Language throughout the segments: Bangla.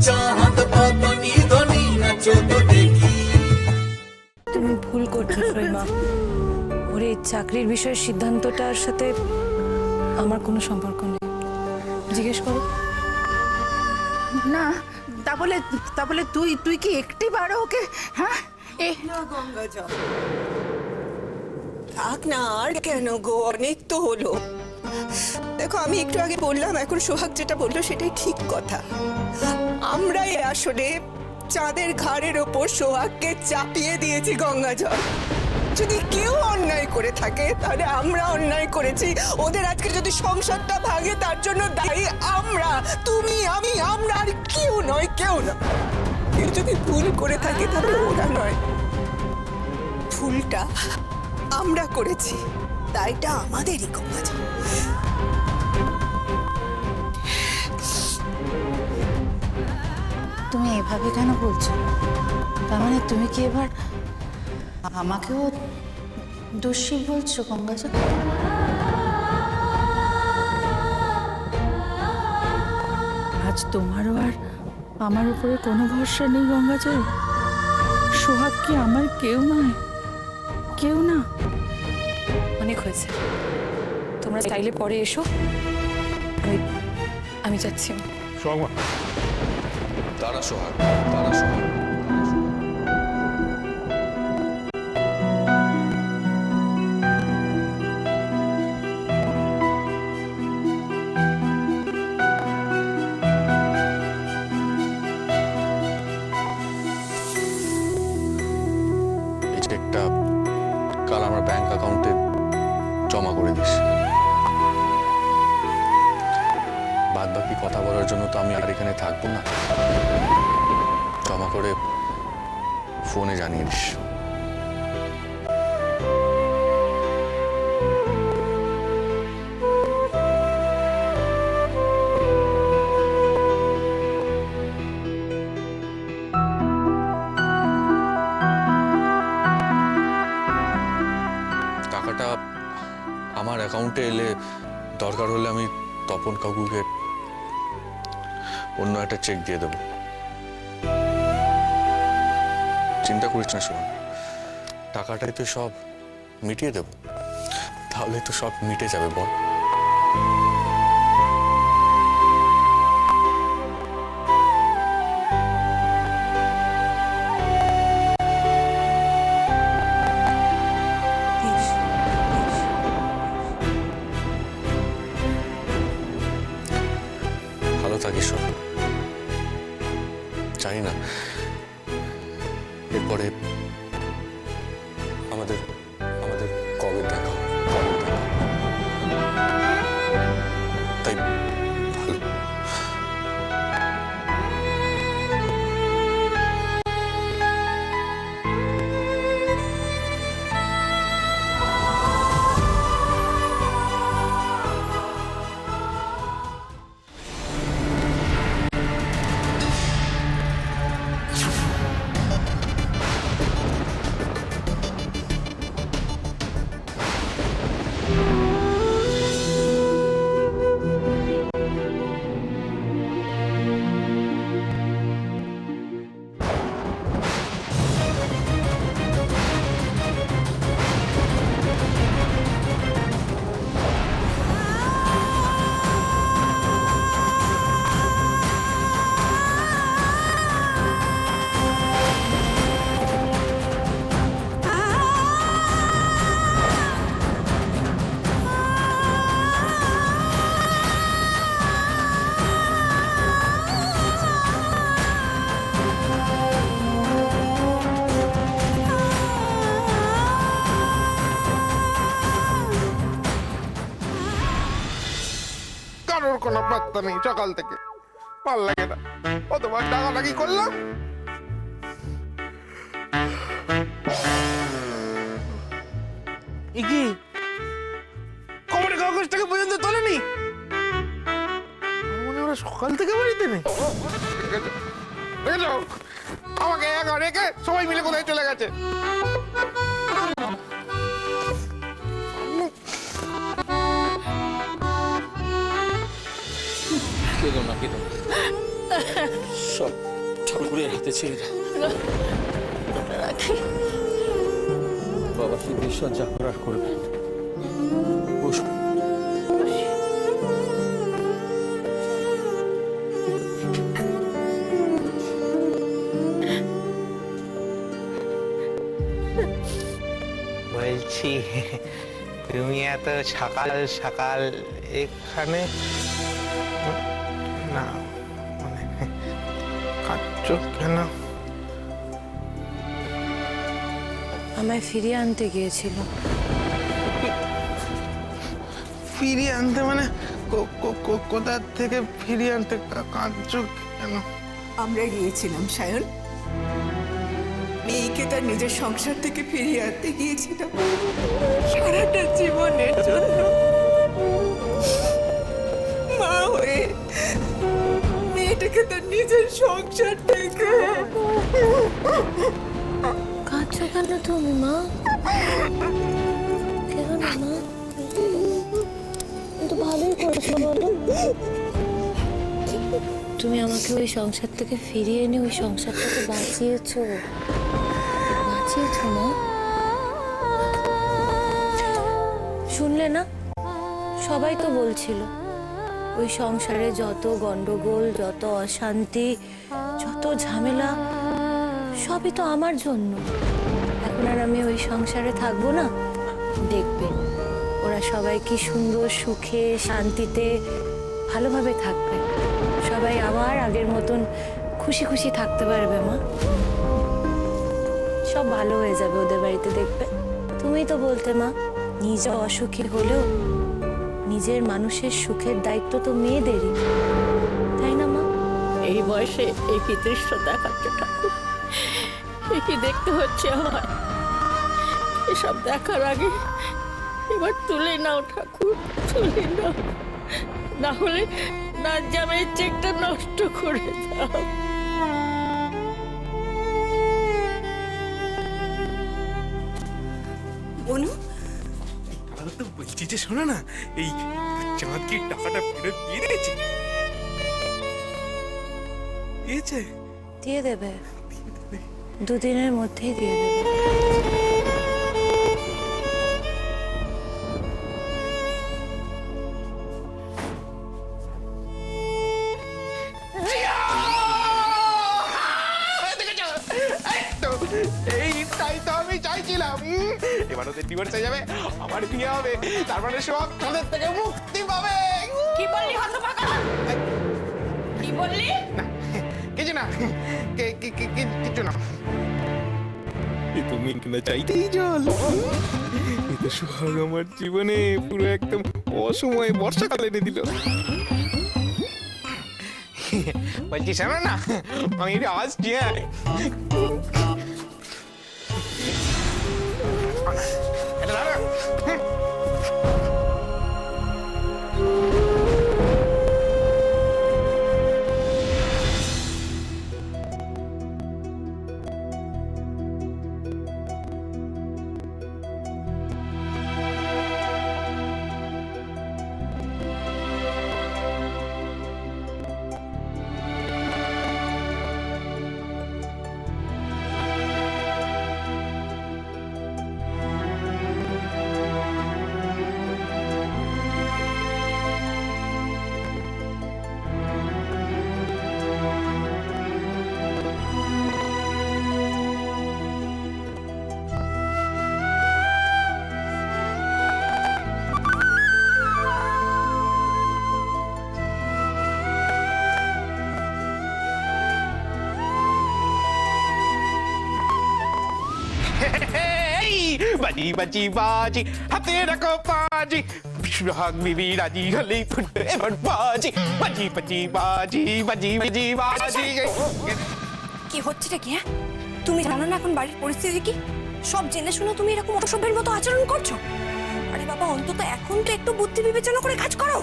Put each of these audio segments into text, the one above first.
চাঁদ বদনি ধনি নাচো তো দেখি। তুমি ভুল করছো শ্রীমা। ওর এই চাকরির বিষয়ের সিদ্ধান্তটার সাথে আমার কোনো সম্পর্ক নেই। জিজ্ঞেস করো। না, তা বলে তুই কি একটি বারো ওকে? হ্যাঁ, না গঙ্গা যাও, থাক না আর কেন গো, অনেক তো হলো। দেখো আমি একটু আগে বললাম, এখন সোহাগ যেটা বললো সেটাই ঠিক কথা। আমরাই আসলে চাঁদের ঘাড়ের ওপর সোহাগকে চাপিয়ে দিয়েছি গঙ্গা জল। যদি কেউ অন্যায় করে থাকে তাহলে আমরা অন্যায় করেছি। ওদের আজকে যদি সংসারটা ভাঙে তার জন্য দায়ী আমরা, তুমি আমি, আমরা, আর কেউ নয়, কেউ না। কেউ যদি ভুল করে থাকে তাহলে ওরা নয়, ভুলটা আমরা করেছি, দায়টা আমাদেরই গঙ্গা জল। তুমি এভাবে কেন বলছো? তার মানে তুমি কি এবার আমাকেও দোষী বলছো গঙ্গাজল? আজ তোমারও আর আমার উপরে কোনো ভরসা নেই গঙ্গাজল? সোহাগ কি আমার কেউ নয়? কেউ না? অনেক হয়েছে, তোমরা চাইলে পরে এসো। আমি যাচ্ছি। তারা সোহাগ, তারা সোহাগ। এই চেকটা কাল আমার ব্যাংক অ্যাকাউন্টে জমা করে দিস। বাদ বাকি কথা বলার জন্য তো আমি আর এখানে থাকবো না, জমা করে ফোনে জানিয়ে দিস। টাকাটা আমার অ্যাকাউন্টে এলে দরকার হলে আমি তপন কাকুকে অন্য একটা চেক দিয়ে দেবো। চিন্তা করিস না শোন, টাকাটাই তো সব মিটিয়ে দেবো, তাহলে তো সব মিটে যাবে বল। ভালো থাকিস সব। জানি না এরপরে আমাদের আমাদের কবে দেখা হবে, কবে দেখা হবে। তাই ভালো। কারোর কোনো পাত্তা নেই সকাল থেকে, ভাল লাগে না। অতবার ডাকাডাকি করলাম, কি খবরের কাগজটাকে পর্যন্ত তোলেনি। মনে ওরা সকাল থেকে বাড়িতে নেই। আমাকে একা রেখে সবাই মিলে কোথায় চলে গেছে। সব ঠাকুরের হাতে ছেড়ে দাও। রাখি বাবাকে বিশ্বাস যা করার করবেন। বসুন। বলছি তুমি এত সকাল সকাল এখানে না মানে কাঁদছ কেন? আমায় ফিরিয়ে আনতে গিয়েছিল। ফিরিয়ে আনতে মানে কোথা থেকে ফিরিয়ে আনতে কাঁদছ কেন? আমরা গিয়েছিলাম সায়ন, মেয়েকে তার নিজের সংসার থেকে ফিরিয়ে আনতে গিয়েছিলাম সারাটা জীবনের জন্য। মা হয়ে মেয়েটাকে তার নিজের সংসার থেকে। কাঁদছো কেন তুমি মা? কেন মা? কিন্তু ভালোই করেছো বলো। তুমি আমাকে ওই সংসার থেকে ফিরিয়ে এনে ওই সংসারটাকে বাঁচিয়েছো না? শুনলে না, সবাই তো বলছিল ওই সংসারে যত গন্ডগোল, যত অশান্তি, যত ঝামেলা সবই তো আমার জন্য। এখন আর আমি ওই সংসারে থাকবো না। দেখবে ওরা সবাই কি সুন্দর সুখে শান্তিতে ভালোভাবে থাকবে। সবাই আবার আগের মতন খুশি খুশি থাকতে পারবে মা। সব ভালো হয়ে যাবে ওদের বাড়িতে, দেখবে। তুমি তো বলতে মা, নিজে অসুখী হলেও নিজের মানুষের সুখের দায়িত্ব তো মেয়েদেরই, তাই না মা? এই বয়সে এই কি দৃশ্য দেখাচ্ছে ঠাকুর? এ কি দেখতে হচ্ছে আমার? এসব দেখার আগে এবার তুলে নাও ঠাকুর, তুলে নাও, না হলে না জামাই চেকটা নষ্ট করে দাও। অনু, তাহলে তো বলছি যে শোনো না, এই চাঁদ কি টাকাটা ফেরত দিয়ে দিয়েছে? দিয়েছে? দিয়ে দেবে, দুদিনের মধ্যেই দিয়ে দেবে। এই তাই তো আমি চাইছিলাম। এবার ওদের ডিভোর্স হয়ে যাবে, আমার বিয়ে হবে, তার মানে সব কাঁধের থেকে মুক্তি পাবে। কি বললি হতভাগা? কি বললি? না, কিছু না, কিছু না। তুমি কিনা চাইতেই জল। এ তো সোহাগ আমার জীবনে পুরো একদম অসময়ে বর্ষাকাল এনে দিল। বলছি শোনো না, আমি আসছি। হ্যাঁ, এটা ধরো। বাজি বাজি বাজি হাতে রাখো বাজি, সোহাগ বিবি রাজি হলেই ফুটবে এবার বাজি। বাজি বাজি বাজি বাজি বাজি বাজি। কি হচ্ছেটা কি? হ্যাঁ, তুমি জানো না এখন বাড়ির পরিস্থিতি কি? সব জেনে শুনে তুমি এরকম অসভ্যের মতো আচরণ করছো। আরে বাবা, অন্তত এখন তো একটু বুদ্ধি বিবেচনা করে কাজ করো।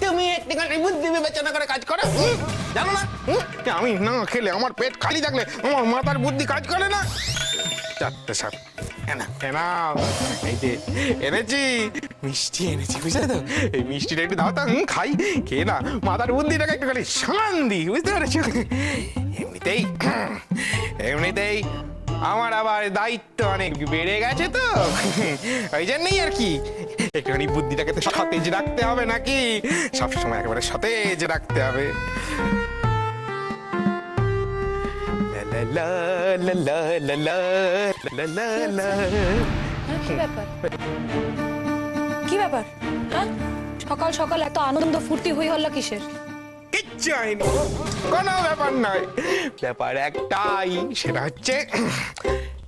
তুমি একটুখানি বুদ্ধি বিবেচনা করে কাজ করো, জানো না? আমি না খেলে, আমার পেট খালি থাকলে আমার মাথার বুদ্ধি কাজ করে না। 4টে 7 নাও এই যে এনেছি মিষ্টি এনেছি বুঝলে তো এই মিষ্টিটা একটু দাও তো খাই খেয়ে না মাথার বুদ্ধিটাকে একটুখানি শান্তি বুঝতে পেরেছো এমনিতেই আমার আবার দায়িত্ব অনেক বেড়ে গেছে তো ওই জন্যই আর কি একটুখানি বুদ্ধিটাকে তো সতেজ রাখতে হবে নাকি সবসময় একেবারে সতেজ রাখতে হবে লা লা লা লা লা লা লা লা কি ব্যাপার কি ব্যাপার হ্যাঁ সকাল সকাল এত আনন্দ ফুর্তি হই হলো কিসের? কিচ্ছু হয়নি কোনো ব্যাপার নয় ব্যাপার একটাই সেটা হচ্ছে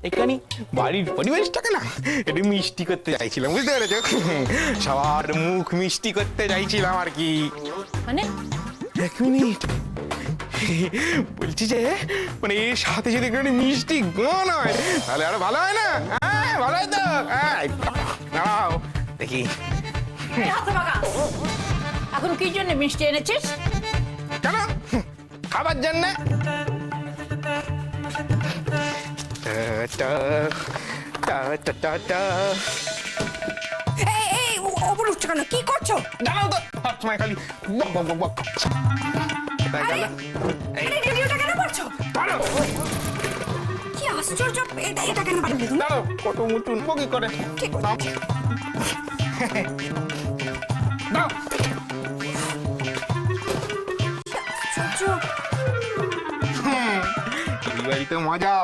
এখানে বাড়ির পরিবেশটাকে না একটু মিষ্টি করতে চাইছিলাম বুঝতে পেরেছো সবার মুখ মিষ্টি করতে চাইছিলাম আর কি মানে 1 মিনিট বলছি যে মানে এর সাথে যদি একটু মিষ্টি গান হয় তাহলে আরো ভালো হয় না হ্যাঁ ভালো হয় তো হ্যাঁ দাঁড়াও দেখি এখন কি জন্য মিষ্টি এনেছিস? কেন খাবার জন্য এই ওপরে উঠছো কেন? কি করছো? দাঁড়াও তো সবসময় খালি বক বক বক বক কোথায় গেল রেডিওটা কেন করছো? দাঁড়াও কি আশ্চর্য! এটা কেন পারলে তুমি? দাঁড়াও কত মুটুন বকি করে ঠিক দাও দাও আশ্চর্য! এই বাড়িতে মজা